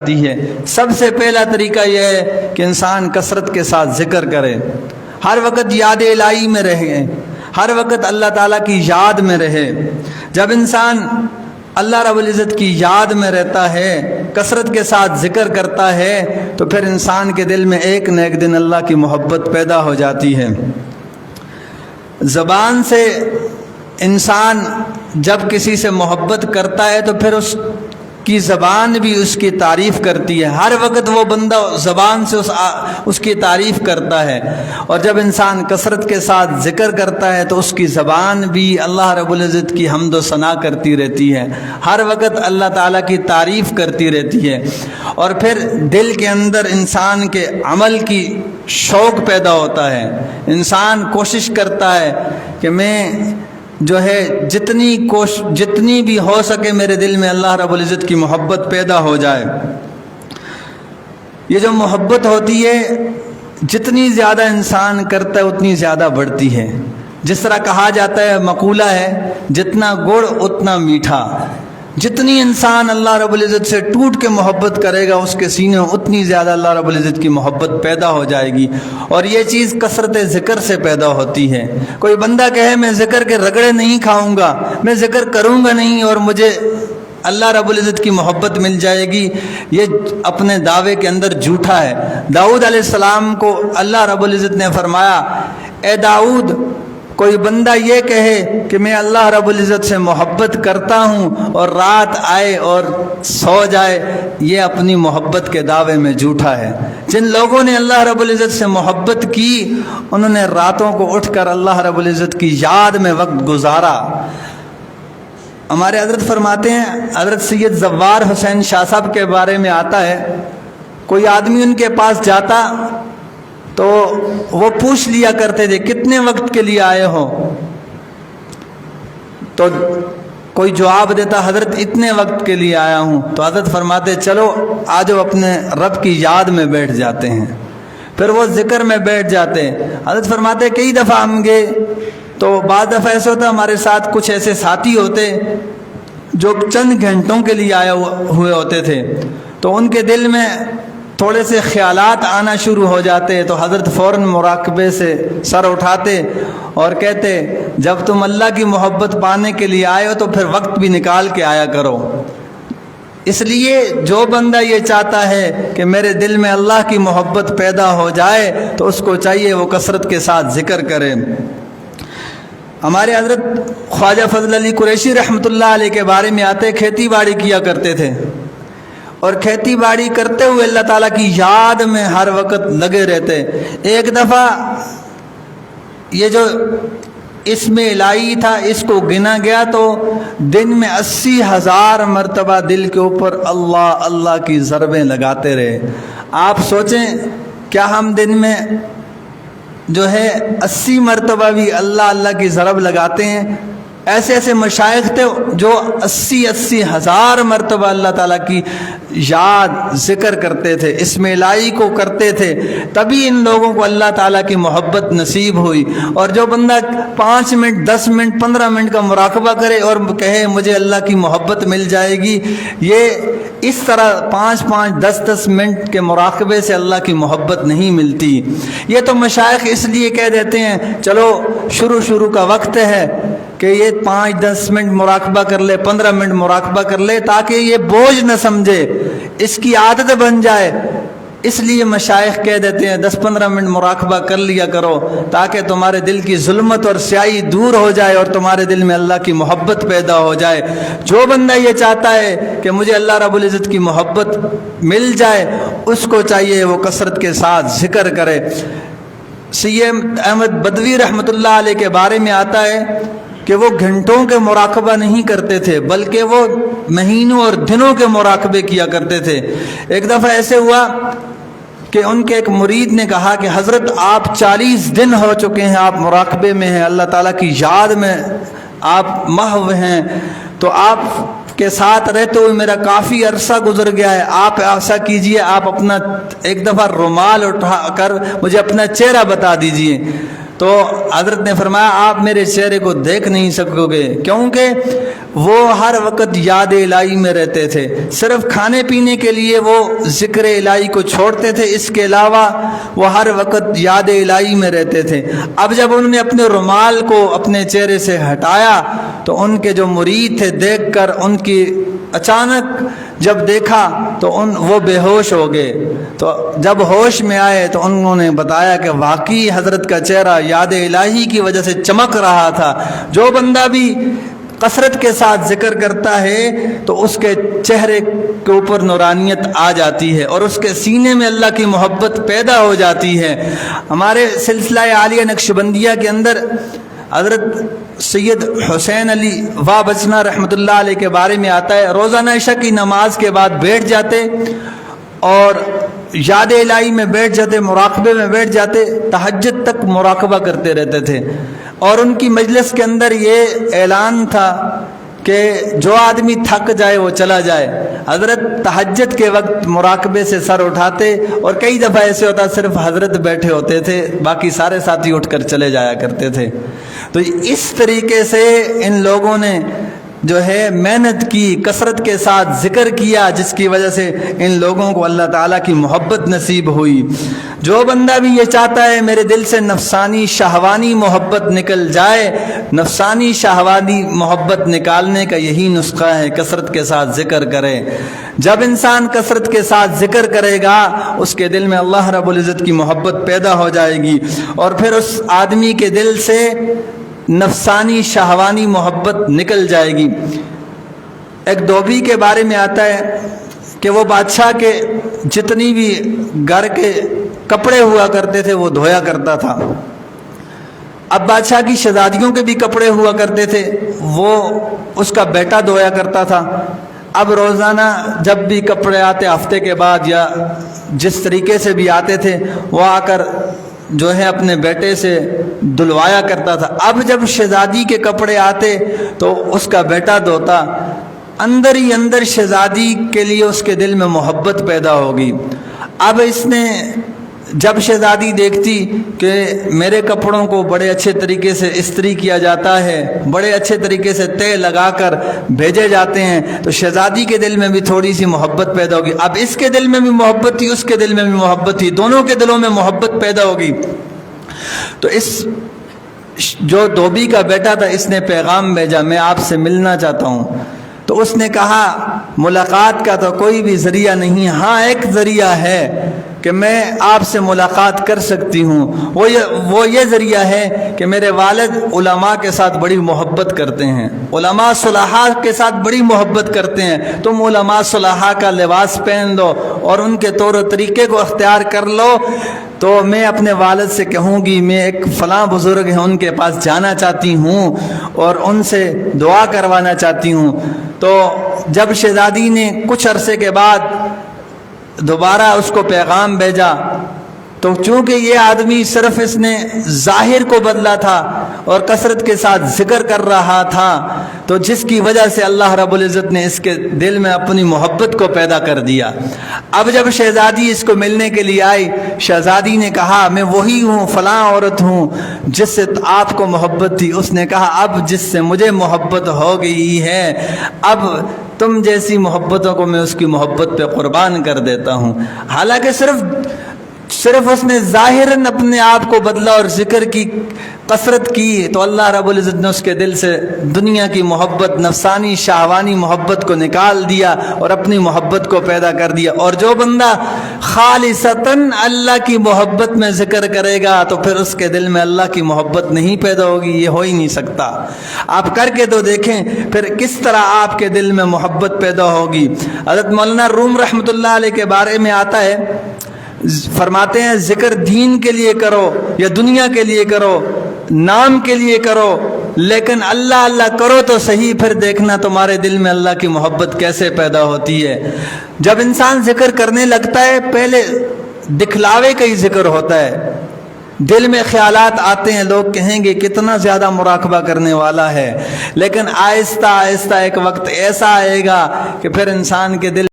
ہے۔ سب سے پہلا طریقہ یہ ہے کہ انسان کثرت کے ساتھ ذکر کرے، ہر وقت یاد الہی میں رہے، ہر وقت اللہ تعالیٰ کی یاد میں رہے۔ جب انسان اللہ رب العزت کی یاد میں رہتا ہے، کثرت کے ساتھ ذکر کرتا ہے، تو پھر انسان کے دل میں ایک نہ ایک دن اللہ کی محبت پیدا ہو جاتی ہے۔ زبان سے انسان جب کسی سے محبت کرتا ہے تو پھر اس کی زبان بھی اس کی تعریف کرتی ہے، ہر وقت وہ بندہ زبان سے اس کی تعریف کرتا ہے۔ اور جب انسان کثرت کے ساتھ ذکر کرتا ہے تو اس کی زبان بھی اللہ رب العزت کی حمد و ثنا کرتی رہتی ہے، ہر وقت اللہ تعالیٰ کی تعریف کرتی رہتی ہے۔ اور پھر دل کے اندر انسان کے عمل کی شوق پیدا ہوتا ہے، انسان کوشش کرتا ہے کہ میں جو ہے جتنی بھی ہو سکے میرے دل میں اللہ رب العزت کی محبت پیدا ہو جائے۔ یہ جو محبت ہوتی ہے جتنی زیادہ انسان کرتا ہے اتنی زیادہ بڑھتی ہے۔ جس طرح کہا جاتا ہے، مقولہ ہے، جتنا گڑ اتنا میٹھا۔ جتنی انسان اللہ رب العزت سے ٹوٹ کے محبت کرے گا اس کے سینے میں اتنی زیادہ اللہ رب العزت کی محبت پیدا ہو جائے گی۔ اور یہ چیز کثرت ذکر سے پیدا ہوتی ہے۔ کوئی بندہ کہے میں ذکر کے رگڑے نہیں کھاؤں گا، میں ذکر کروں گا نہیں اور مجھے اللہ رب العزت کی محبت مل جائے گی، یہ اپنے دعوے کے اندر جھوٹا ہے۔ داؤد علیہ السلام کو اللہ رب العزت نے فرمایا، اے داؤد، کوئی بندہ یہ کہے کہ میں اللہ رب العزت سے محبت کرتا ہوں اور رات آئے اور سو جائے، یہ اپنی محبت کے دعوے میں جھوٹا ہے۔ جن لوگوں نے اللہ رب العزت سے محبت کی انہوں نے راتوں کو اٹھ کر اللہ رب العزت کی یاد میں وقت گزارا۔ ہمارے حضرت فرماتے ہیں، حضرت سید زوار حسین شاہ صاحب کے بارے میں آتا ہے، کوئی آدمی ان کے پاس جاتا تو وہ پوچھ لیا کرتے تھے کتنے وقت کے لیے آئے ہو، تو کوئی جواب دیتا حضرت اتنے وقت کے لیے آیا ہوں، تو حضرت فرماتے چلو آج وہ اپنے رب کی یاد میں بیٹھ جاتے ہیں، پھر وہ ذکر میں بیٹھ جاتے ہیں۔ حضرت فرماتے کئی دفعہ ہم گئے تو بعض دفعہ ایسا ہوتا ہمارے ساتھ کچھ ایسے ساتھی ہوتے جو چند گھنٹوں کے لیے آئے ہوئے ہوتے تھے، تو ان کے دل میں تھوڑے سے خیالات آنا شروع ہو جاتے، تو حضرت فوراً مراقبے سے سر اٹھاتے اور کہتے جب تم اللہ کی محبت پانے کے لیے آئے ہو تو پھر وقت بھی نکال کے آیا کرو۔ اس لیے جو بندہ یہ چاہتا ہے کہ میرے دل میں اللہ کی محبت پیدا ہو جائے تو اس کو چاہیے وہ کثرت کے ساتھ ذکر کرے۔ ہمارے حضرت خواجہ فضل علی قریشی رحمۃ اللہ علیہ کے بارے میں آتے، کھیتی باڑی کیا کرتے تھے اور کھیتی باڑی کرتے ہوئے اللہ تعالیٰ کی یاد میں ہر وقت لگے رہتے۔ ایک دفعہ یہ جو اسم الہی تھا اس کو گنا گیا تو دن میں 80,000 مرتبہ دل کے اوپر اللہ اللہ کی ضربیں لگاتے رہے۔ آپ سوچیں کیا ہم دن میں جو ہے 80 مرتبہ بھی اللہ اللہ کی ضرب لگاتے ہیں؟ ایسے ایسے مشائخ تھے جو 80,000 مرتبہ اللہ تعالیٰ کی یاد ذکر کرتے تھے، اسم الہی کو کرتے تھے، تبھی ان لوگوں کو اللہ تعالیٰ کی محبت نصیب ہوئی۔ اور جو بندہ 5 منٹ 10 منٹ 15 منٹ کا مراقبہ کرے اور کہے مجھے اللہ کی محبت مل جائے گی، یہ اس طرح 5 10 منٹ کے مراقبے سے اللہ کی محبت نہیں ملتی۔ یہ تو مشائخ اس لیے کہہ دیتے ہیں چلو شروع کا وقت ہے کہ یہ 5-10 منٹ مراقبہ کر لے، 15 منٹ مراقبہ کر لے، تاکہ یہ بوجھ نہ سمجھے، اس کی عادت بن جائے۔ اس لیے مشائخ کہہ دیتے ہیں 10-15 منٹ مراقبہ کر لیا کرو تاکہ تمہارے دل کی ظلمت اور سیاہی دور ہو جائے اور تمہارے دل میں اللہ کی محبت پیدا ہو جائے۔ جو بندہ یہ چاہتا ہے کہ مجھے اللہ رب العزت کی محبت مل جائے اس کو چاہیے وہ کثرت کے ساتھ ذکر کرے۔ سید احمد بدوی رحمۃ اللہ علیہ کے بارے میں آتا ہے کہ وہ گھنٹوں کے مراقبہ نہیں کرتے تھے بلکہ وہ مہینوں اور دنوں کے مراقبے کیا کرتے تھے۔ ایک دفعہ ایسے ہوا کہ ان کے ایک مرید نے کہا کہ حضرت آپ 40 دن ہو چکے ہیں آپ مراقبے میں ہیں، اللہ تعالیٰ کی یاد میں آپ محو ہیں، تو آپ کے ساتھ رہتے ہوئے میرا کافی عرصہ گزر گیا ہے، آپ ایسا کیجئے آپ اپنا ایک دفعہ رومال اٹھا کر مجھے اپنا چہرہ بتا دیجئے۔ تو حضرت نے فرمایا آپ میرے چہرے کو دیکھ نہیں سکو گے، کیونکہ وہ ہر وقت یاد الہی میں رہتے تھے، صرف کھانے پینے کے لیے وہ ذکر الہی کو چھوڑتے تھے، اس کے علاوہ وہ ہر وقت یاد الہی میں رہتے تھے۔ اب جب انہوں نے اپنے رومال کو اپنے چہرے سے ہٹایا تو ان کے جو مرید تھے دیکھ کر ان کی اچانک جب دیکھا تو وہ بے ہوش ہو گئے۔ تو جب ہوش میں آئے تو انہوں نے بتایا کہ واقعی حضرت کا چہرہ یاد الہی کی وجہ سے چمک رہا تھا۔ جو بندہ بھی کثرت کے ساتھ ذکر کرتا ہے تو اس کے چہرے کے اوپر نورانیت آ جاتی ہے اور اس کے سینے میں اللہ کی محبت پیدا ہو جاتی ہے۔ ہمارے سلسلہ عالیہ نقشبندیہ کے اندر حضرت سید حسین علی وا بچنا رحمۃ اللہ علیہ کے بارے میں آتا ہے، روزانہ عشاء کی نماز کے بعد بیٹھ جاتے اور یاد الہی میں بیٹھ جاتے، مراقبے میں بیٹھ جاتے، تہجد تک مراقبہ کرتے رہتے تھے۔ اور ان کی مجلس کے اندر یہ اعلان تھا کہ جو آدمی تھک جائے وہ چلا جائے۔ حضرت تہجد کے وقت مراقبے سے سر اٹھاتے اور کئی دفعہ ایسے ہوتا صرف حضرت بیٹھے ہوتے تھے، باقی سارے ساتھی اٹھ کر چلے جایا کرتے تھے۔ تو اس طریقے سے ان لوگوں نے جو ہے محنت کی، کثرت کے ساتھ ذکر کیا، جس کی وجہ سے ان لوگوں کو اللہ تعالیٰ کی محبت نصیب ہوئی۔ جو بندہ بھی یہ چاہتا ہے میرے دل سے نفسانی شہوانی محبت نکل جائے، نفسانی شہوانی محبت نکالنے کا یہی نسخہ ہے، کثرت کے ساتھ ذکر کرے۔ جب انسان کثرت کے ساتھ ذکر کرے گا اس کے دل میں اللہ رب العزت کی محبت پیدا ہو جائے گی، اور پھر اس آدمی کے دل سے نفسانی شہوانی محبت نکل جائے گی۔ ایک دھوبی کے بارے میں آتا ہے کہ وہ بادشاہ کے جتنی بھی گھر کے کپڑے ہوا کرتے تھے وہ دھویا کرتا تھا۔ اب بادشاہ کی شہزادیوں کے بھی کپڑے ہوا کرتے تھے، وہ اس کا بیٹا دھویا کرتا تھا۔ اب روزانہ جب بھی کپڑے آتے، ہفتے کے بعد یا جس طریقے سے بھی آتے تھے، وہ آ کر جو ہے اپنے بیٹے سے دھلوایا کرتا تھا۔ اب جب شہزادی کے کپڑے آتے تو اس کا بیٹا دھوتا، اندر ہی اندر شہزادی کے لیے اس کے دل میں محبت پیدا ہوگی۔ اب اس نے جب شہزادی دیکھتی کہ میرے کپڑوں کو بڑے اچھے طریقے سے استری کیا جاتا ہے، بڑے اچھے طریقے سے تہ لگا کر بھیجے جاتے ہیں، تو شہزادی کے دل میں بھی تھوڑی سی محبت پیدا ہوگی۔ اب اس کے دل میں بھی محبت تھی، اس کے دل میں بھی محبت تھی، دونوں کے دلوں میں محبت پیدا ہوگی۔ تو اس جو دھوبی کا بیٹا تھا اس نے پیغام بھیجا، میں آپ سے ملنا چاہتا ہوں۔ تو اس نے کہا ملاقات کا تو کوئی بھی ذریعہ نہیں، ہاں ایک ذریعہ ہے کہ میں آپ سے ملاقات کر سکتی ہوں، وہ یہ ذریعہ ہے کہ میرے والد علماء کے ساتھ بڑی محبت کرتے ہیں، علماء صلحاء کے ساتھ بڑی محبت کرتے ہیں، تم علماء صلحاء کا لباس پہن لو اور ان کے طور و طریقے کو اختیار کر لو، تو میں اپنے والد سے کہوں گی میں ایک فلاں بزرگ ہیں ان کے پاس جانا چاہتی ہوں اور ان سے دعا کروانا چاہتی ہوں۔ تو جب شہزادی نے کچھ عرصے کے بعد دوبارہ اس کو پیغام بھیجا، تو چونکہ یہ آدمی صرف اس نے ظاہر کو بدلا تھا اور کثرت کے ساتھ ذکر کر رہا تھا، تو جس کی وجہ سے اللہ رب العزت نے اس کے دل میں اپنی محبت کو پیدا کر دیا۔ اب جب شہزادی اس کو ملنے کے لیے آئی، شہزادی نے کہا میں وہی ہوں، فلاں عورت ہوں جس سے آپ کو محبت تھی۔ اس نے کہا اب جس سے مجھے محبت ہو گئی ہے، اب تم جیسی محبتوں کو میں اس کی محبت پہ قربان کر دیتا ہوں۔ حالانکہ صرف اس نے ظاہراً اپنے آپ کو بدلا اور ذکر کی کثرت کی، تو اللہ رب العزت نے اس کے دل سے دنیا کی محبت، نفسانی شہوانی محبت کو نکال دیا اور اپنی محبت کو پیدا کر دیا۔ اور جو بندہ خالصتاً اللہ کی محبت میں ذکر کرے گا تو پھر اس کے دل میں اللہ کی محبت نہیں پیدا ہوگی، یہ ہو ہی نہیں سکتا۔ آپ کر کے تو دیکھیں پھر کس طرح آپ کے دل میں محبت پیدا ہوگی۔ حضرت مولانا روم رحمۃ اللہ علیہ کے بارے میں آتا ہے، فرماتے ہیں ذکر دین کے لیے کرو یا دنیا کے لیے کرو، نام کے لیے کرو، لیکن اللہ اللہ کرو تو صحیح، پھر دیکھنا تمہارے دل میں اللہ کی محبت کیسے پیدا ہوتی ہے۔ جب انسان ذکر کرنے لگتا ہے پہلے دکھلاوے کا ہی ذکر ہوتا ہے، دل میں خیالات آتے ہیں، لوگ کہیں گے کتنا زیادہ مراقبہ کرنے والا ہے، لیکن آہستہ آہستہ ایک وقت ایسا آئے گا کہ پھر انسان کے دل